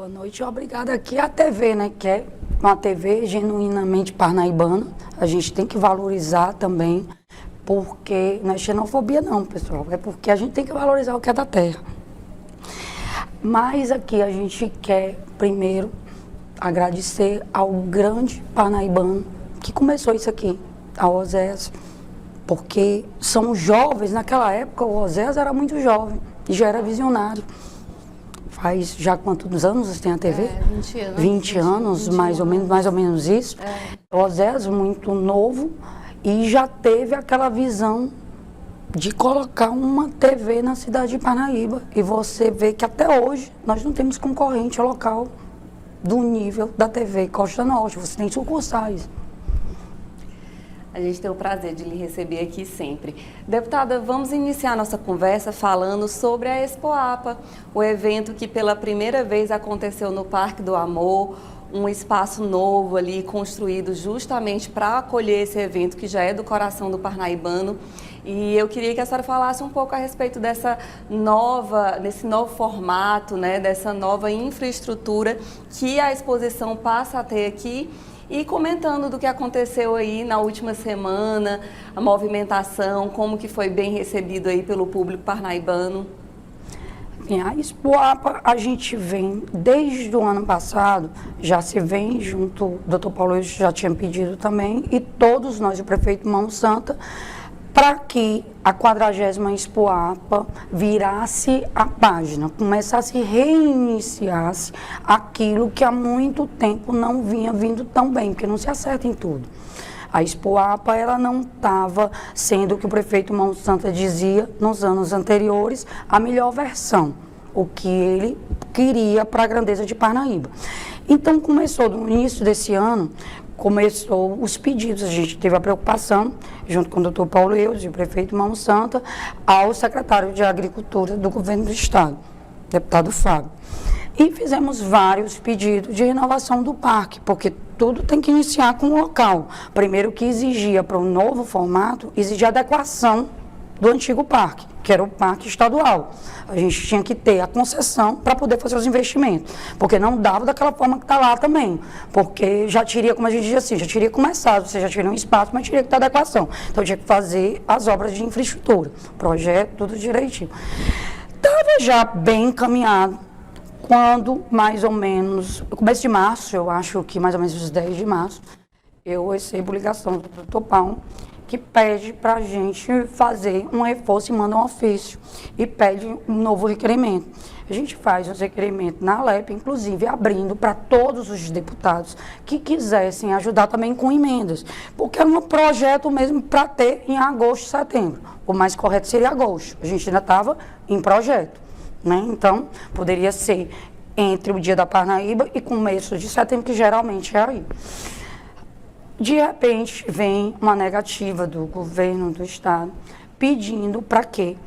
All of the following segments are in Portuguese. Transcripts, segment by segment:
Boa noite. Obrigada aqui à TV, né? Que é uma TV genuinamente parnaibana. A gente tem que valorizar também, porque não é xenofobia não, pessoal. É porque a gente tem que valorizar o que é da terra. Mas aqui a gente quer, primeiro, agradecer ao grande parnaibano que começou isso aqui, ao Oséias, porque são jovens. Naquela época o Oséias era muito jovem e já era visionário. Faz já quantos anos você tem a TV? 20 anos. 20 anos, 20 mais ou menos isso. O Oséias muito novo e já teve aquela visão de colocar uma TV na cidade de Parnaíba. E você vê que até hoje nós não temos concorrente local do nível da TV Costa Norte. Você tem sucursais. A gente tem o prazer de lhe receber aqui sempre. Deputada, vamos iniciar nossa conversa falando sobre a Expoapa, o evento que pela primeira vez aconteceu no Parque do Amor, um espaço novo ali construído justamente para acolher esse evento que já é do coração do parnaibano. E eu queria que a senhora falasse um pouco a respeito desse novo formato, né, dessa nova infraestrutura que a exposição passa a ter aqui. E comentando do que aconteceu aí na última semana, a movimentação, como que foi bem recebido aí pelo público parnaibano. A Expoapa, a gente vem, desde o ano passado, já se vem junto, o doutor Paulo já tinha pedido também, e todos nós, o prefeito Mão Santa, para que a 40ª Expoapa virasse a página, começasse, reiniciasse aquilo que há muito tempo não vinha vindo tão bem, porque não se acerta em tudo. A Expoapa, ela não estava sendo o que o prefeito Mão Santa dizia nos anos anteriores, a melhor versão, o que ele queria para a grandeza de Parnaíba. Então, começou no início desse ano, começou os pedidos, a gente teve a preocupação, junto com o doutor Paulo Eudes e o prefeito Mão Santa, ao secretário de Agricultura do Governo do Estado, deputado Fábio. E fizemos vários pedidos de renovação do parque, porque tudo tem que iniciar com o local. Primeiro que exigia para o novo formato, exigia adequação do antigo parque, que era o parque estadual. A gente tinha que ter a concessão para poder fazer os investimentos, porque não dava daquela forma que está lá também, porque já teria, como a gente diz assim, já teria começado, você já teria um espaço, mas teria que ter adequação. Então tinha que fazer as obras de infraestrutura, projeto, tudo direitinho. Estava já bem encaminhado, quando mais ou menos, no começo de março, eu acho que mais ou menos os 10 de março, eu recebo ligação do doutor Paulo, que pede para a gente fazer um reforço e manda um ofício e pede um novo requerimento. A gente faz os requerimentos na Alep, inclusive abrindo para todos os deputados que quisessem ajudar também com emendas, porque era um projeto mesmo para ter em agosto, setembro. O mais correto seria agosto, a gente ainda estava em projeto, né? Então, poderia ser entre o dia da Parnaíba e começo de setembro, que geralmente é aí. De repente, vem uma negativa do governo do estado pedindo para que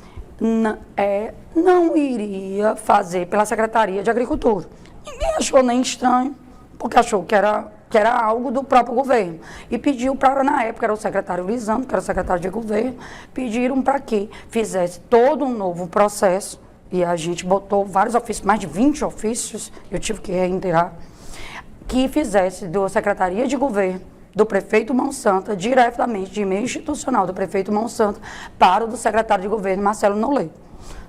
não iria fazer pela Secretaria de Agricultura. Ninguém achou nem estranho, porque achou que era algo do próprio governo. E pediu para, na época, era o secretário Lisandro, que era o secretário de governo, pediram para que fizesse todo um novo processo, e a gente botou vários ofícios, mais de 20 ofícios, eu tive que reiterar, que fizesse da Secretaria de Governo, do prefeito Mão Santa, diretamente de e-mail institucional do prefeito Mão Santa, para o do secretário de governo, Marcelo Nolê.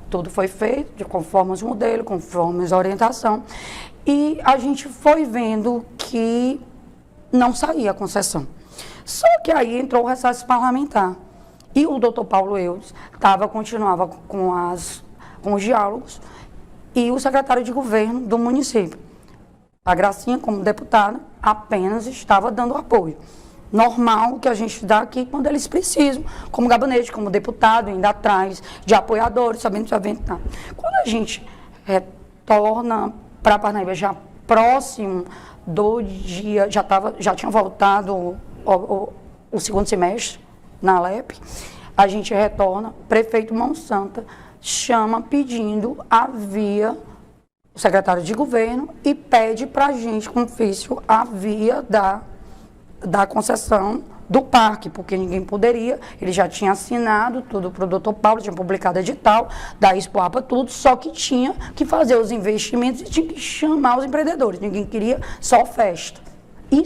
Tudo foi feito conforme os modelos, conforme a orientação, e a gente foi vendo que não saía a concessão. Só que aí entrou o recesso parlamentar, e o doutor Paulo Eudes continuava com os diálogos, e o secretário de governo do município. A Gracinha, como deputada, apenas estava dando apoio. Normal que a gente dá aqui quando eles precisam, como gabinete, como deputado, indo atrás de apoiadores, sabendo que o evento está. Quando a gente retorna para Parnaíba, já próximo do dia, já tinha voltado o segundo semestre na Alep, a gente retorna, prefeito Mão Santa chama pedindo a via o secretário de governo e pede para a gente, com ofício, a via da concessão do parque, porque ninguém poderia, ele já tinha assinado tudo para o doutor Paulo, tinha publicado edital da Expoapa, tudo, só que tinha que fazer os investimentos e tinha que chamar os empreendedores, ninguém queria só festa. E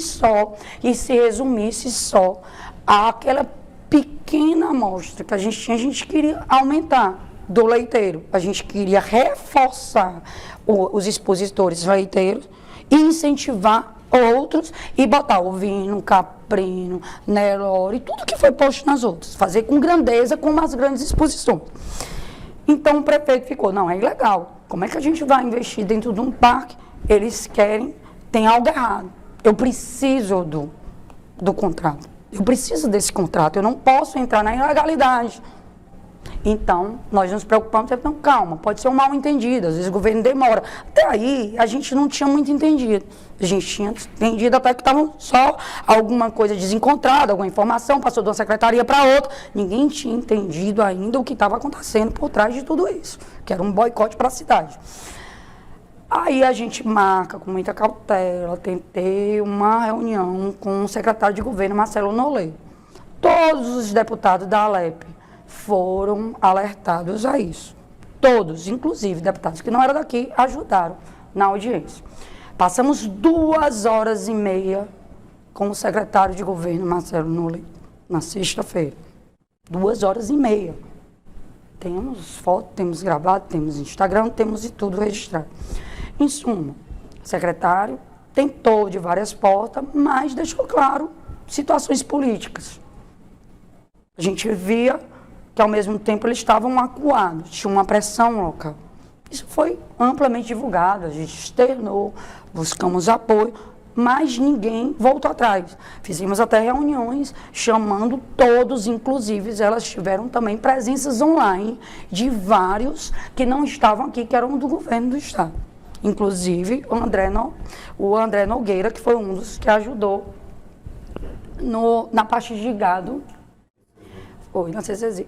se resumisse só àquela pequena amostra que a gente queria aumentar do leiteiro, a gente queria reforçar os expositores leiteiros e incentivar outros e botar o vinho, caprino, Nelore, tudo que foi posto nas outras, fazer com grandeza, como as grandes exposições. Então o prefeito ficou, não, é ilegal, como é que a gente vai investir dentro de um parque? Eles querem, tem algo errado, eu preciso do contrato, eu preciso desse contrato, eu não posso entrar na ilegalidade. Então, nós nos preocupamos, então, calma, pode ser um mal entendido, às vezes o governo demora. Até aí, a gente não tinha muito entendido. A gente tinha entendido até que estava só alguma coisa desencontrada, alguma informação, passou de uma secretaria para outra. Ninguém tinha entendido ainda o que estava acontecendo por trás de tudo isso, que era um boicote para a cidade. Aí a gente marca com muita cautela, tentei uma reunião com o secretário de governo, Marcelo Nolê. Todos os deputados da Alep foram alertados a isso. Todos, inclusive deputados que não eram daqui, ajudaram na audiência. Passamos 2h30 com o secretário de governo, Marcelo Nolê, na sexta-feira. 2h30. Temos foto, temos gravado, temos Instagram, temos de tudo registrado. Em suma, o secretário tentou de várias portas, mas deixou claro situações políticas. A gente via que ao mesmo tempo eles estavam acuados, tinha uma pressão local. Isso foi amplamente divulgado, a gente externou, buscamos apoio, mas ninguém voltou atrás. Fizemos até reuniões chamando todos, inclusive elas tiveram também presenças online de vários que não estavam aqui, que eram do governo do estado. Inclusive o André Nogueira, que foi um dos que ajudou na parte de gado, foi na CCZ.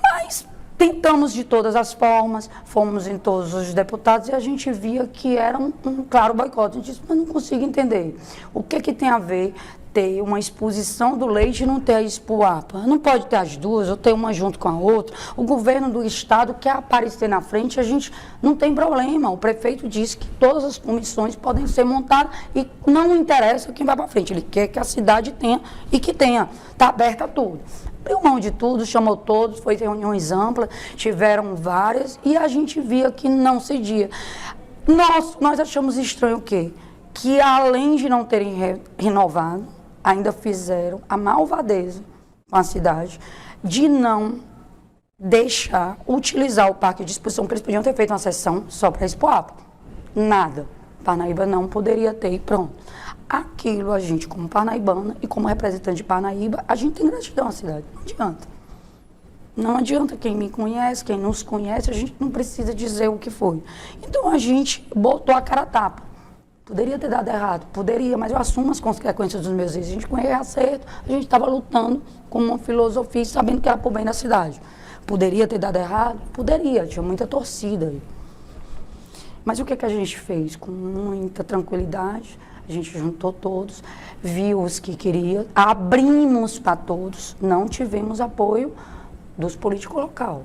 Mas tentamos de todas as formas, fomos em todos os deputados e a gente via que era um claro boicote. A gente disse, mas não consigo entender. O que tem a ver ter uma exposição do leite e não ter a Expoapa? Não pode ter as duas, ou ter uma junto com a outra. O governo do estado quer aparecer na frente, a gente não tem problema. O prefeito disse que todas as comissões podem ser montadas e não interessa quem vai para frente. Ele quer que a cidade tenha e que tenha. Está aberta a tudo. Abriu mão de tudo, chamou todos, foi reuniões amplas, tiveram várias e a gente via que não cedia. Nós achamos estranho o quê? Que além de não terem renovado, ainda fizeram a malvadeza com a cidade de não deixar utilizar o parque de exposição, que eles podiam ter feito uma sessão só para a Expoapa. Nada. Parnaíba não poderia ter e pronto. Aquilo a gente, como parnaibana e como representante de Parnaíba, a gente tem gratidão à cidade, não adianta. Não adianta quem me conhece, quem nos conhece, a gente não precisa dizer o que foi. Então a gente botou a cara a tapa. Poderia ter dado errado, poderia, mas eu assumo as consequências dos meus erros. A gente com erro e acerto, a gente estava lutando com uma filosofia, sabendo que era por bem da cidade. Poderia ter dado errado? Poderia, tinha muita torcida aí. Mas o que a gente fez? Com muita tranquilidade, a gente juntou todos, viu os que queria, abrimos para todos, não tivemos apoio dos políticos local.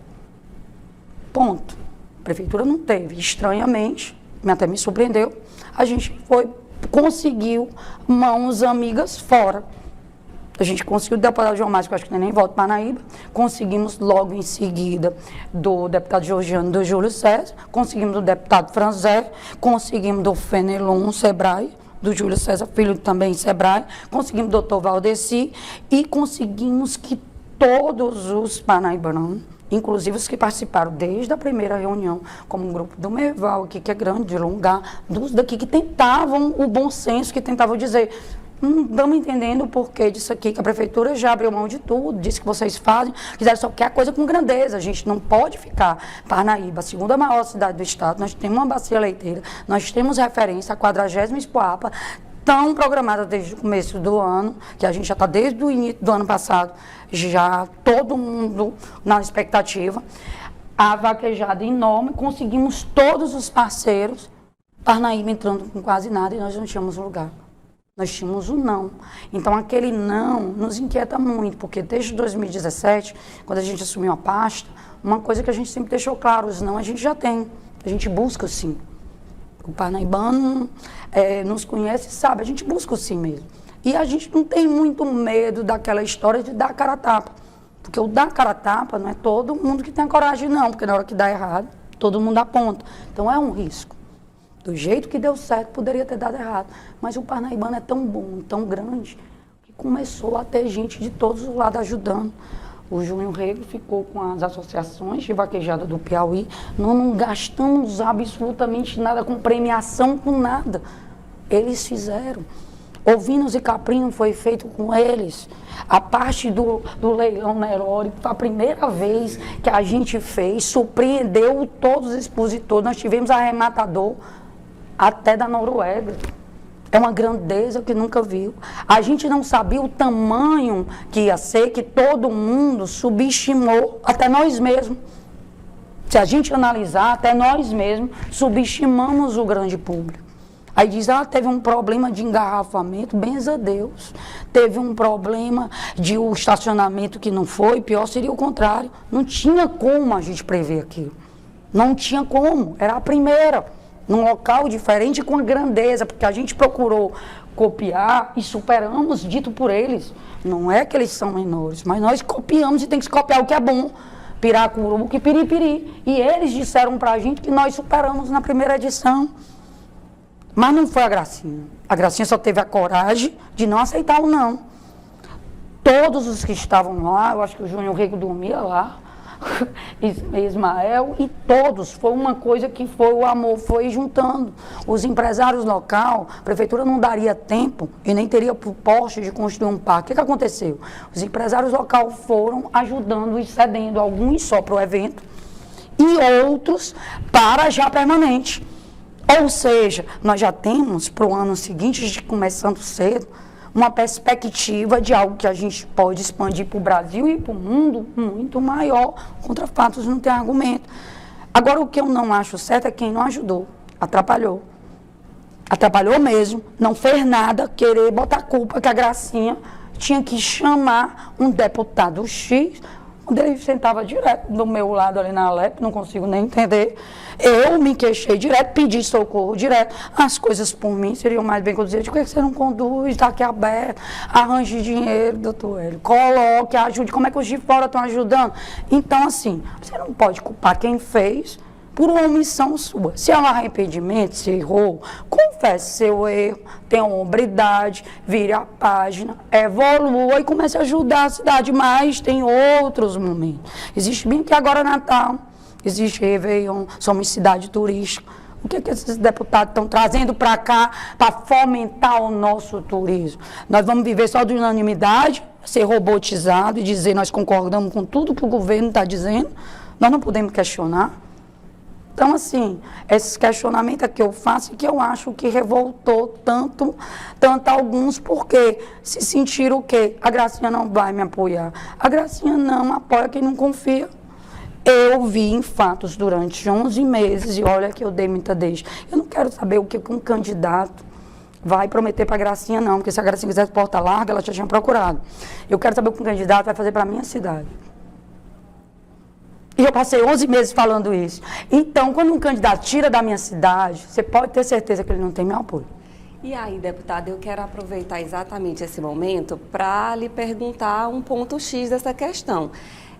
Ponto. A prefeitura não teve. Estranhamente, até me surpreendeu, a gente conseguiu mãos amigas fora. A gente conseguiu o deputado João Márcio, que eu acho que nem volta para Parnaíba, conseguimos logo em seguida do deputado Georgiano, do Júlio César, conseguimos do deputado Franzé, conseguimos do Fenelon Sebrae, do Júlio César, filho também Sebrae, conseguimos do doutor Valdeci e conseguimos que todos os parnaibanos, inclusive os que participaram desde a primeira reunião, como o grupo do Merval, aqui, que é grande, de lugar, dos daqui que tentavam o bom senso, que tentavam dizer, estamos entendendo o porquê disso aqui, que a prefeitura já abriu mão de tudo, disse que vocês fazem, quiseram só quer a coisa com grandeza, a gente não pode ficar. Parnaíba, a segunda maior cidade do estado, nós temos uma bacia leiteira, nós temos referência à 40ª Expoapa, tão programada desde o começo do ano, que a gente já está desde o início do ano passado, já todo mundo na expectativa, a vaquejada enorme, conseguimos todos os parceiros, Parnaíba entrando com quase nada e nós não tínhamos lugar. Nós tínhamos um não. Então, aquele não nos inquieta muito, porque desde 2017, quando a gente assumiu a pasta, uma coisa que a gente sempre deixou claro, os não a gente já tem, a gente busca sim. O parnaibano nos conhece e sabe, a gente busca o sim mesmo. E a gente não tem muito medo daquela história de dar cara a tapa. Porque o dar cara a tapa não é todo mundo que tem a coragem, não, porque na hora que dá errado, todo mundo aponta. Então é um risco. Do jeito que deu certo, poderia ter dado errado. Mas o parnaibano é tão bom, tão grande, que começou a ter gente de todos os lados ajudando. O Júnior Rego ficou com as associações de vaquejada do Piauí. Nós não gastamos absolutamente nada com premiação, com nada. Eles fizeram. Ovinos e Caprino foi feito com eles. A parte do leilão Nerori, foi a primeira vez que a gente fez, surpreendeu todos os expositores. Nós tivemos arrematador até da Noruega. É uma grandeza que nunca viu. A gente não sabia o tamanho que ia ser, que todo mundo subestimou, até nós mesmos. Se a gente analisar, até nós mesmos subestimamos o grande público. Aí diz, teve um problema de engarrafamento, benza a Deus. Teve um problema de o estacionamento que não foi, pior seria o contrário. Não tinha como a gente prever aquilo. Não tinha como, era a primeira. Num local diferente com a grandeza, porque a gente procurou copiar e superamos, dito por eles. Não é que eles são menores, mas nós copiamos e tem que se copiar o que é bom. Piracuruca e Piripiri. E eles disseram pra gente que nós superamos na primeira edição. Mas não foi a Gracinha. A Gracinha só teve a coragem de não aceitar o não. Todos os que estavam lá, eu acho que o Júnior Rego dormia lá, Ismael, e todos, foi uma coisa que foi o amor, foi juntando. Os empresários local, a prefeitura não daria tempo e nem teria proposta de construir um parque. O que aconteceu? Os empresários local foram ajudando e cedendo, alguns só para o evento e outros para já permanente. Ou seja, nós já temos para o ano seguinte, começando cedo, uma perspectiva de algo que a gente pode expandir para o Brasil e para o mundo muito maior. Contra fatos não tem argumento. Agora, o que eu não acho certo é quem não ajudou, atrapalhou. Atrapalhou mesmo, não fez nada, querer botar culpa que a Gracinha tinha que chamar um deputado X, onde ele sentava direto do meu lado ali na Alep, não consigo nem entender. Eu me queixei direto, pedi socorro direto. As coisas por mim seriam mais bem conduzidas. Por que você não conduz? Está aqui aberto. Arranje dinheiro, doutor Hélio. Coloque, ajude. Como é que os de fora estão ajudando? Então, assim, você não pode culpar quem fez por uma omissão sua. Se é um arrependimento, se errou, confesse seu erro, tenha hombridade, vire a página, evolua e comece a ajudar a cidade. Mas tem outros momentos. Existe bem que agora é Natal, existe Réveillon, somos cidade turística. O que esses deputados estão trazendo para cá para fomentar o nosso turismo? Nós vamos viver só de unanimidade, ser robotizado e dizer nós concordamos com tudo que o governo está dizendo? Nós não podemos questionar. Então, assim, esse questionamento é que eu faço e que eu acho que revoltou tanto alguns, porque se sentiram o quê? A Gracinha não vai me apoiar. A Gracinha não apoia quem não confia. Eu vi em fatos durante 11 meses, e olha que eu dei muita deixa. Eu não quero saber o que um candidato vai prometer para a Gracinha, não, porque se a Gracinha quisesse porta larga, ela já tinha procurado. Eu quero saber o que um candidato vai fazer para a minha cidade. E eu passei 11 meses falando isso. Então, quando um candidato tira da minha cidade, você pode ter certeza que ele não tem meu apoio. E aí, deputada, eu quero aproveitar exatamente esse momento para lhe perguntar um ponto X dessa questão.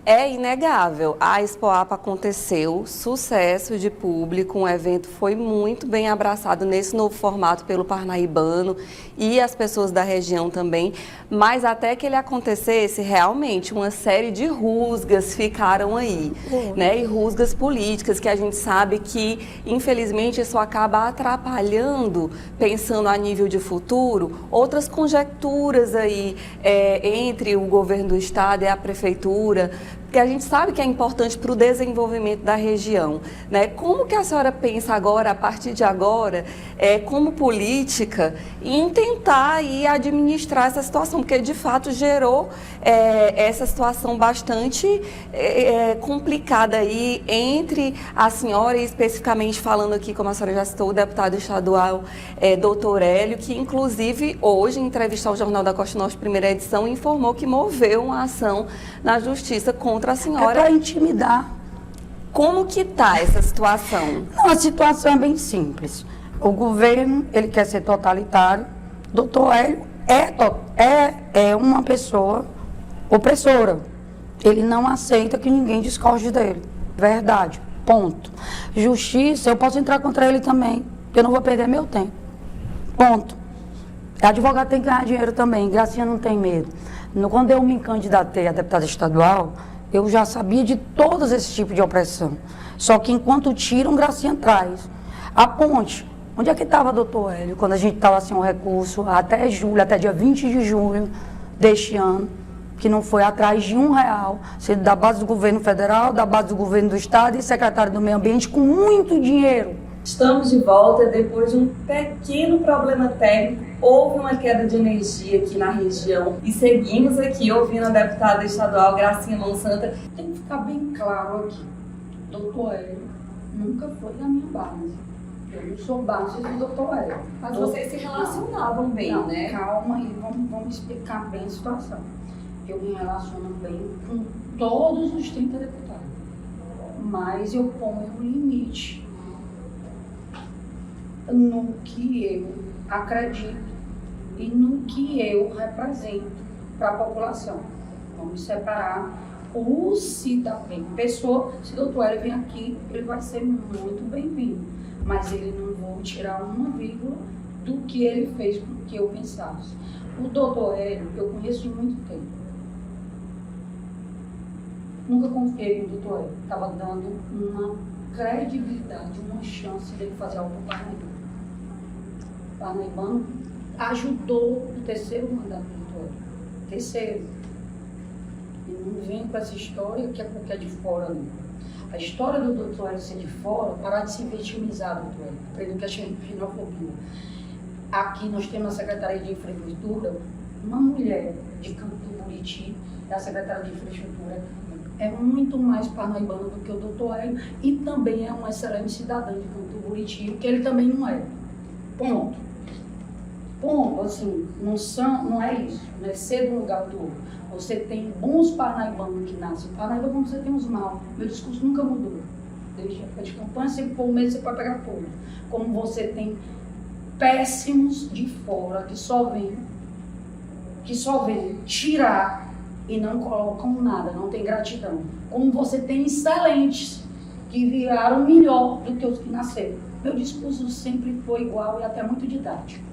É inegável, a Expoapa aconteceu, sucesso de público, um evento foi muito bem abraçado nesse novo formato pelo parnaibano e as pessoas da região também, mas até que ele acontecesse, realmente uma série de rusgas ficaram aí, né? E rusgas políticas, que a gente sabe que, infelizmente, isso acaba atrapalhando, pensando a nível de futuro, outras conjecturas aí entre o governo do estado e a prefeitura, que a gente sabe que é importante para o desenvolvimento da região, né? Como que a senhora pensa agora, a partir de agora, como política, em tentar e administrar essa situação, porque de fato gerou essa situação bastante complicada aí entre a senhora e especificamente falando aqui, como a senhora já citou, o deputado estadual doutor Hélio, que inclusive hoje, em entrevista ao Jornal da Costa Norte, primeira edição, informou que moveu uma ação na justiça contra a senhora. É para intimidar. Como que está essa situação? Não, a situação é bem simples. O governo, ele quer ser totalitário. Doutor Hélio é uma pessoa opressora. Ele não aceita que ninguém discorde dele. Verdade. Ponto. Justiça, eu posso entrar contra ele também. Eu não vou perder meu tempo. Ponto. Advogado tem que ganhar dinheiro também. Gracinha não tem medo. Quando eu me candidatei a deputada estadual, eu já sabia de todos esses tipos de opressão. Só que enquanto tiram, Gracinha traz. A ponte. Onde é que estava, doutor Hélio, quando a gente estava sem um recurso, até julho, até dia 20 de julho deste ano, que não foi atrás de R$1, sendo da base do governo federal, da base do governo do estado e secretário do meio ambiente, com muito dinheiro. Estamos de volta depois de um pequeno problema técnico. Houve uma queda de energia aqui na região e seguimos aqui ouvindo a deputada estadual Gracinha Monsanto. Tem que ficar bem claro aqui, doutor Hélio nunca foi da minha base. Eu não sou base do doutor Hélio. Mas vocês se relacionavam bem, não, né? Calma e vamos explicar bem a situação. Eu me relaciono bem com todos os 30 deputados, mas eu ponho um limite no que eu acredito e no que eu represento para a população. Vamos separar o cidadão. Pessoa, se o doutor Hélio vem aqui, ele vai ser muito bem-vindo, mas ele não vou tirar uma vírgula do que ele fez com que eu pensasse. O doutor Hélio, eu conheço de muito tempo. Nunca confiei no doutor Hélio. Estava dando uma credibilidade, uma chance dele fazer algo para o Parnaíba. O Parnaibano ajudou o terceiro mandato do doutor Hélio. Terceiro. E não vem com essa história que é porque é de fora, não. A história do doutor Hélio ser de fora, parar de se vitimizar, doutor Hélio, aprendendo que é xenofobia. Aqui nós temos na Secretaria de Infraestrutura uma mulher de Campo do Buriti, da Secretaria de Infraestrutura, é muito mais parnaibana do que o doutor Hélio e também é um excelente cidadão de Campo do Buriti, que ele também não é. Ponto. Ponto, assim, não é isso, não é ser de um lugar do outro. Você tem bons parnaibanos que nascem. Parnaíba, como você tem os maus. Meu discurso nunca mudou. Desde a época de campanha, sempre por mês você pode pegar tudo. Como você tem péssimos de fora que só vêm tirar e não colocam nada, não tem gratidão. Como você tem excelentes que viraram melhor do que os que nasceram. Meu discurso sempre foi igual e até muito didático.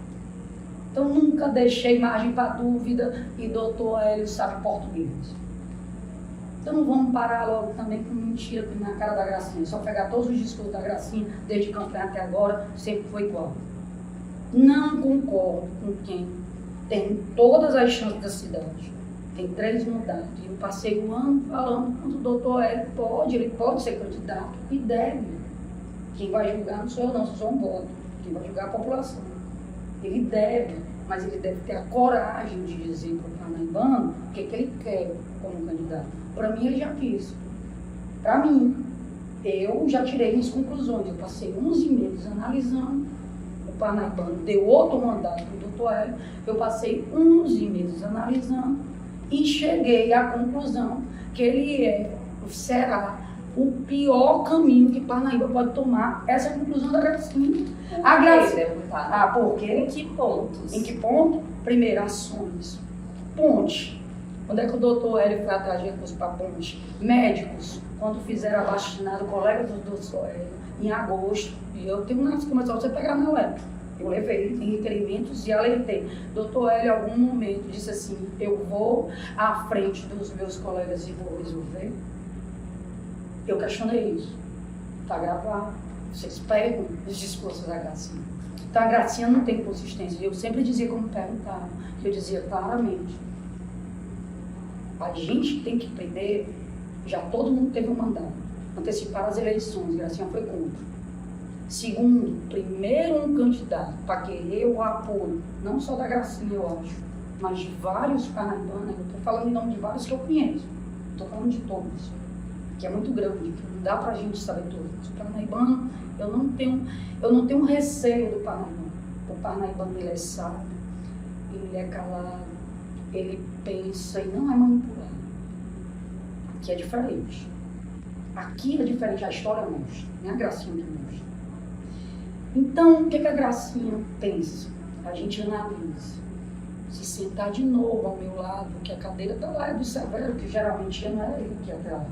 Então nunca deixei margem para dúvida e doutor Hélio sabe português. Então não vamos parar logo também com mentira na cara da Gracinha. Só pegar todos os discursos da Gracinha, desde campanha até agora, sempre foi igual. Não concordo com quem tem todas as chances da cidade. Tem 3 mandatos. Eu passei um ano falando quando o doutor Hélio ele pode ser candidato e deve. Quem vai julgar não sou eu não, sou um voto. Quem vai julgar é a população. Ele deve, mas ele deve ter a coragem de dizer para o parnaibano o que ele quer como candidato. Para mim, ele já quis. Para mim, eu já tirei minhas conclusões. Eu passei 11 meses analisando. O parnaibano deu outro mandato para o doutor Hélio. Eu passei 11 meses analisando e cheguei à conclusão que ele será o pior caminho que Parnaíba pode tomar. Essa é a conclusão da Gracinha. A Gracinha. Por quê? Em que pontos? Em que ponto? Primeiro, ações. Ponte. Quando é que o doutor Hélio foi atrás de recursos para ponte? Médicos, quando fizeram a vacinada, colegas do doutor Hélio, em agosto, e eu tenho nas começou você pegar na web. Eu levei em requerimentos e alertei. Doutor Hélio, em algum momento, disse assim, eu vou à frente dos meus colegas e vou resolver. Eu questionei isso. Está gravado. Vocês pegam os discursos da Gracinha. Então, a Gracinha não tem consistência. Eu sempre dizia como perguntaram. Eu dizia claramente. A gente tem que prender Já todo mundo teve um mandato. Anteciparam as eleições, Gracinha foi contra. Segundo, primeiro um candidato para querer o apoio, não só da Gracinha, eu acho, mas de vários parnaibanos, eu estou falando em nome de vários que eu conheço, estou falando de todos, que é muito grande, que não dá para a gente saber todos. O parnaibano, eu não tenho receio do parnaibano. O parnaibano, ele é sábio, ele é calado, ele pensa e não é manipulado. Aqui é diferente. Aqui é diferente, a história mostra, não é a Gracinha que mostra. Então, o que a Gracinha pensa? A gente analisa. Se sentar de novo ao meu lado, que a cadeira está lá, é do Severo, que geralmente não era ele que ia atrás.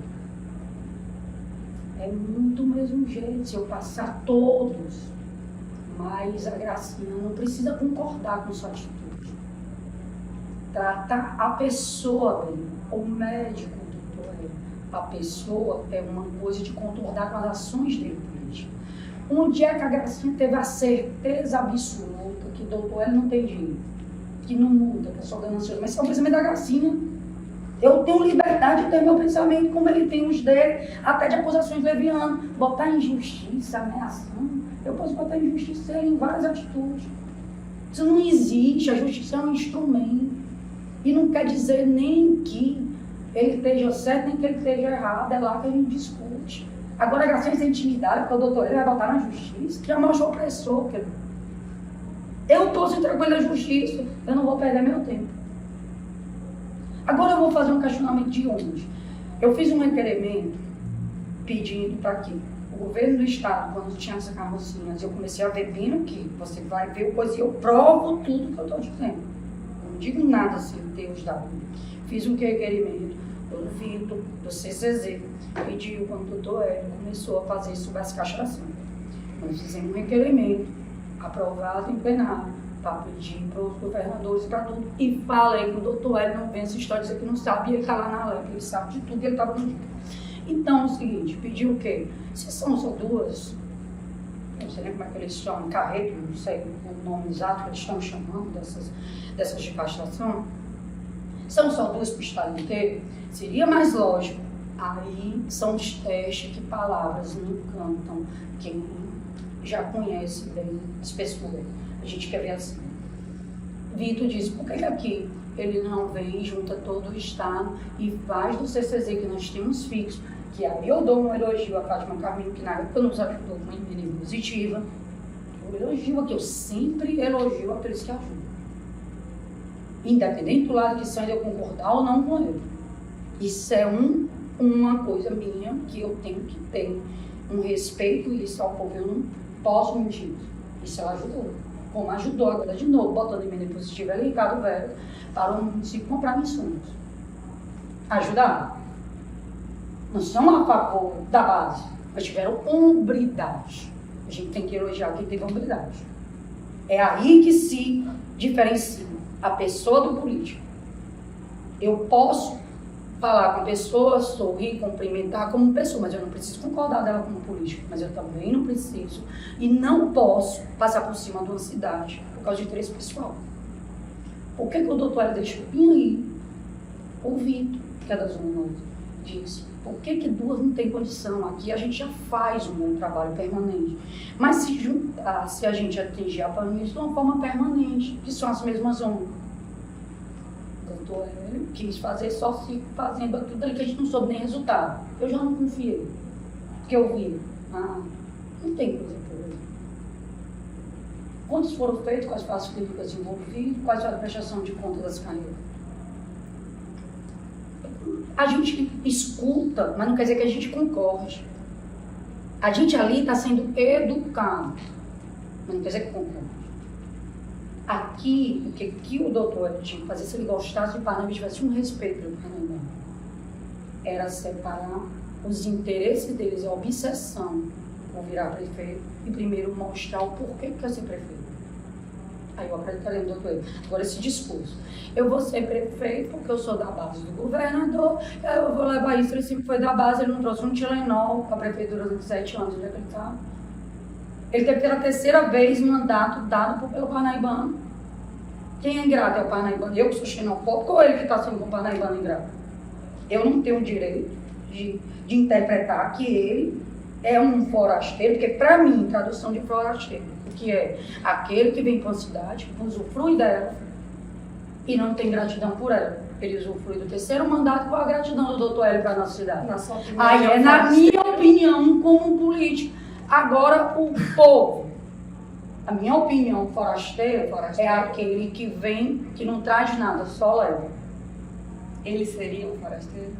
É muito do mesmo jeito, se eu passar todos, mas a Gracinha não precisa concordar com sua atitude. Tratar a pessoa bem, o médico, o doutor, a pessoa é uma coisa de concordar com as ações dele políticas. Onde é que a Gracinha teve a certeza absoluta que o doutor não tem dinheiro, que não muda, que é só ganancioso, mas é o pensamento da Gracinha. Eu tenho liberdade de ter meu pensamento, como ele tem os dele, até de acusações levianas, botar injustiça, ameaçando. Eu posso botar injustiça em várias atitudes. Isso não existe, a justiça é um instrumento. E não quer dizer nem que ele esteja certo, nem que ele esteja errado, é lá que a gente discute. Agora, a Gracinha tem intimidade, porque o doutor ele vai botar na justiça, já mostra o opressor. Eu estou se tranquilo na justiça, eu não vou perder meu tempo. Agora eu vou fazer um questionamento de onde? Eu fiz um requerimento pedindo para que o governo do estado, quando tinha essas carrocinhas, eu comecei a ver bem aqui, você vai ver, pois eu provo tudo que eu estou dizendo. Eu não digo nada sem ter os dados. Fiz um requerimento do Vitor, do CCZ, pediu quando o doutor Hélio começou a fazer sobre as caixações. Nós fizemos um requerimento aprovado em plenário, para pedir para os governadores e para tudo. E falei que o doutor Hélio não vem essa história, dizer que não sabe, e ele está lá na LEP, ele sabe de tudo, e ele estava no dia. Então, é o seguinte, pediu o quê? Se são só duas, não sei nem como é que eles chamam, carreto, não sei o nome exato que eles estão chamando dessas de castração, são só duas para o estado inteiro, seria mais lógico. Aí são os testes que palavras não cantam, quem já conhece bem as pessoas. A gente quer ver assim. Vitor disse, por que aqui ele não vem, junta todo o estado e faz do CCZ que nós temos fixo, que aí eu dou um elogio a Fátima Carminho, que na época nos ajudou com uma emenda positiva. Eu elogio aqui, eu sempre elogio aqueles que ajudam. Independente do lado que são, de eu concordar ou não com ele. Isso é uma coisa minha que eu tenho que ter um respeito e isso ao povo, eu não posso mentir. Isso ela ajudou. Como ajudou agora de novo, botando emenda positiva ali, Ricardo Velho, para o município comprar insumos. Ajudar. Não são a favor da base, mas tiveram hombridade. A gente tem que elogiar quem teve hombridade. É aí que se diferencia a pessoa do político. Eu posso falar com a pessoa, sorrir, cumprimentar como pessoa, mas eu não preciso concordar dela como político, mas eu também não preciso e não posso passar por cima de uma cidade por causa de interesse pessoal. Por que o doutor deixou bem aí o Vitor, que é da Zona Norte, disse, por que duas não tem condição? Aqui a gente já faz um bom trabalho permanente, mas se juntar, se a gente atingir a pandemia de uma forma permanente, que são as mesmas zonas. Ele quis fazer só se fazendo tudo ali que a gente não soube nem resultado. Eu já não confiei. Porque eu vi, não tem coisa por aí. Quantos foram feitos, quais foram as clínicas envolvidas, quais foram a prestação de conta das carreiras? A gente escuta, mas não quer dizer que a gente concorde. A gente ali está sendo educado, mas não quer dizer que concorda. Aqui, o que o doutor tinha que fazer, se ele gostasse de Parnaíba, tivesse um respeito pelo Parnaíba, era separar os interesses deles, a obsessão por virar prefeito, e primeiro mostrar o porquê que quer ser prefeito. Aí eu apresentaria o doutor, agora esse discurso. Eu vou ser prefeito porque eu sou da base do governador, eu vou levar isso, ele sempre foi da base, ele não trouxe um Tilenol para a prefeitura durante 7 anos, onde é que ele estava? Ele teve pela terceira vez mandato dado pelo Parnaibano. Quem é ingrato é o Parnaibano. Eu que sou xenofóbico ou ele que está sendo com o Parnaibano ingrato? Eu não tenho direito de interpretar que ele é um forasteiro, porque para mim, tradução de forasteiro, que é aquele que vem para uma cidade, usufrui dela e não tem gratidão por ela. Ele usufrui do terceiro mandato. Qual a gratidão do doutor Hélio para a nossa cidade? Na sua opinião, Aí é na minha opinião, como um político. Agora, o povo, a minha opinião, forasteiro é aquele que vem, que não traz nada, só leva. Ele seria um forasteiro?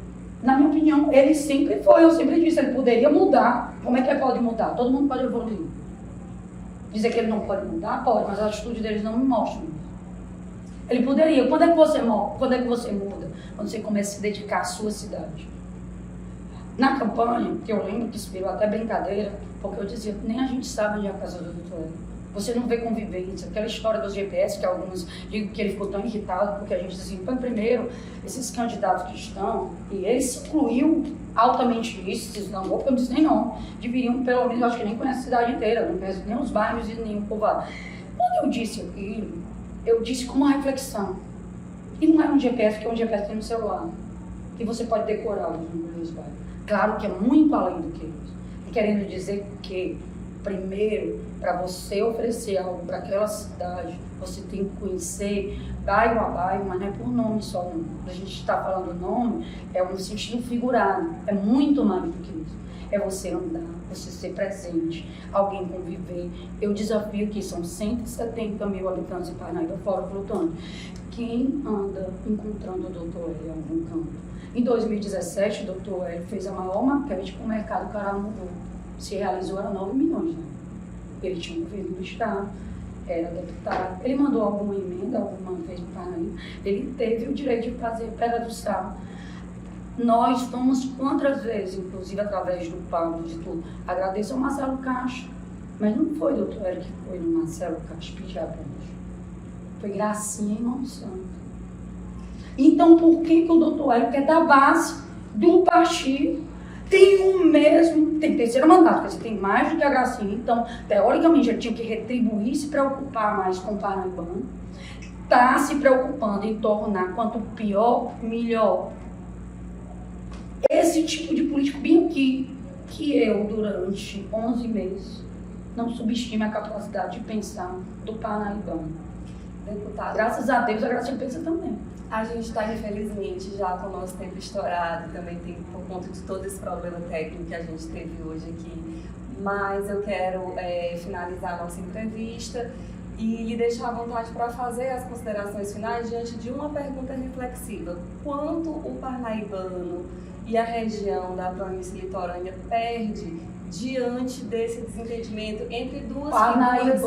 Na minha opinião, ele sempre foi, eu sempre disse, ele poderia mudar. Como é que ele pode mudar? Todo mundo pode evoluir. Dizer que ele não pode mudar? Pode, mas a atitude deles não me mostra isso. Ele poderia. Quando é que você muda? Quando você começa a se dedicar à sua cidade. Na campanha, que eu lembro que isso virou até brincadeira, porque eu dizia, nem a gente sabe onde é a casa do doutor Hélio. Você não vê convivência, aquela história dos GPS, que alguns dizem que ele ficou tão irritado, porque a gente dizia, então, primeiro, esses candidatos que estão, e ele se incluiu altamente nisso, esses não, porque eu não disse nem não, deveriam, pelo menos, eu acho que nem conhece a cidade inteira, não conhece nem os bairros e nem o povoado. Quando eu disse aquilo, eu disse com uma reflexão, e não é um GPS, porque um GPS tem no celular, e você pode decorar os números dos bairros. Claro que é muito além do que isso. E querendo dizer que, primeiro, para você oferecer algo para aquela cidade, você tem que conhecer bairro a bairro, mas não é por nome só. Não. A gente está falando nome, é um sentido figurado, é muito mais do que isso. É você andar, você ser presente, alguém conviver. Eu desafio que são 170 mil habitantes em Parnaíba, fora flutuante. Quem anda encontrando o doutor Hélio em algum canto? Em 2017, o doutor Hélio fez a maior maquete com o mercado Caramuvu. Se realizou, era 9 milhões, né? Ele tinha um governo do estado, era deputado. Ele mandou alguma emenda, alguma vez no Parnaíba. Ele teve o direito de fazer Pedra do Sal. Nós fomos quantas vezes, inclusive através do Pablo, de tudo. Agradeço ao Marcelo Castro, mas não foi o doutor Hélio que foi no Marcelo Castro pedir a ponte. Foi Gracinha e Mão Santa. Então, por que o doutor Hélio, que é da base do partido, tem terceiro mandato, quer dizer, tem mais do que a Gracinha, então, teoricamente, ele tinha que retribuir, se preocupar mais com o Parnaibano, está se preocupando em tornar quanto pior, melhor. Esse tipo de político bem aqui, que eu, durante 11 meses, não subestime a capacidade de pensar do Parnaibano. Deputado, graças a Deus, a Gracinha pensa também. A gente está, infelizmente, já com o nosso tempo estourado, também tem por conta de todo esse problema técnico que a gente teve hoje aqui. Mas eu quero finalizar a nossa entrevista e lhe deixar à vontade para fazer as considerações finais diante de uma pergunta reflexiva. Quanto o parnaibano e a região da planície litorânea perde diante desse desentendimento entre duas figuras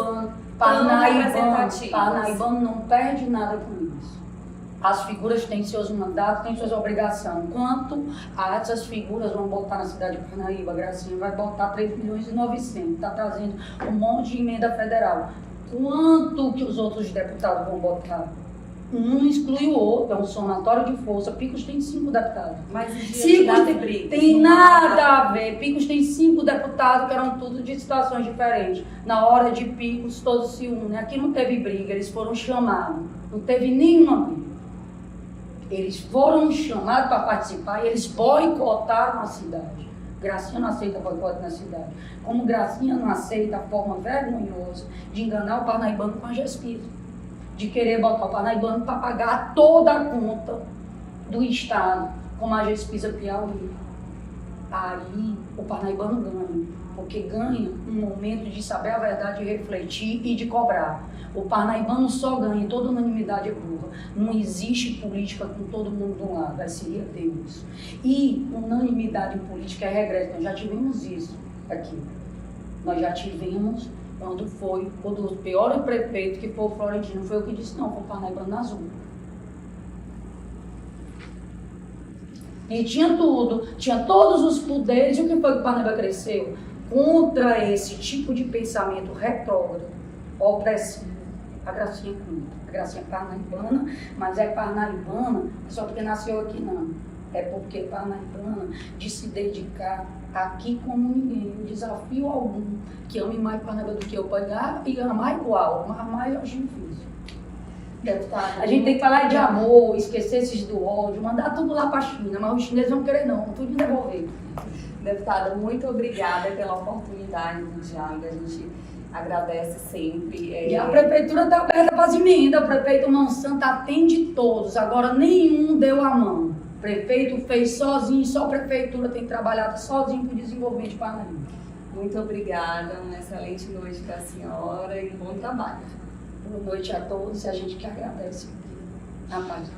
tão representativas? Parnaibano não perde nada com isso. As figuras têm seus mandatos, têm suas obrigações. Quanto a essas figuras vão botar na cidade de Parnaíba, a Gracinha vai botar 3 milhões e 900, está trazendo um monte de emenda federal. Quanto que os outros deputados vão botar? Um exclui o outro, é um somatório de força. Picos tem 5 deputados. Mas tem nada a ver. Picos tem 5 deputados que eram tudo de situações diferentes. Na hora de Picos, todos se unem. Aqui não teve briga, eles foram chamados. Não teve nenhuma briga. Eles foram chamados para participar e eles boicotaram a cidade. Gracinha não aceita boicote na cidade. Como Gracinha não aceita a forma vergonhosa de enganar o parnaibano com a Gespisa. De querer botar o parnaibano para pagar toda a conta do Estado, como a Gespisa Piauí. Aí o parnaibano ganha, porque ganha um momento de saber a verdade, de refletir e de cobrar. O parnaibano só ganha, toda unanimidade é burra. Não existe política com todo mundo do lado, aí seria Deus. E unanimidade em política é regresso, nós já tivemos isso aqui. Nós já tivemos quando foi o dos piores prefeitos, que foi o Florentino, foi o que disse não, foi o Parnaibano Azul. E tinha tudo, tinha todos os poderes, e o que foi que o Parnaíba cresceu? Contra esse tipo de pensamento retrógrado, opressivo. A Gracinha conta. A Gracinha é parnaibana, mas é parnaibana só porque nasceu aqui não. É porque parnaibana de se dedicar aqui como ninguém. Desafio algum que ame mais Parnaíba do que eu, pode e amar igual, mas mais eu acho difícil. Deputada, A gente tem que falar de amor, esquecer esses do ódio, mandar tudo lá para a China, mas os chineses não querem não, tudo devolver. Deputada, muito obrigada pela oportunidade do diálogo, a gente agradece sempre. E a prefeitura está aberta para as emendas, o prefeito Monsanto atende todos, agora nenhum deu a mão. O prefeito fez sozinho, só a prefeitura tem trabalhado sozinho para o desenvolvimento de Parnaíba. Muito obrigada, uma excelente noite para a senhora e bom trabalho. Boa noite a todos e a gente que agradece. A paz.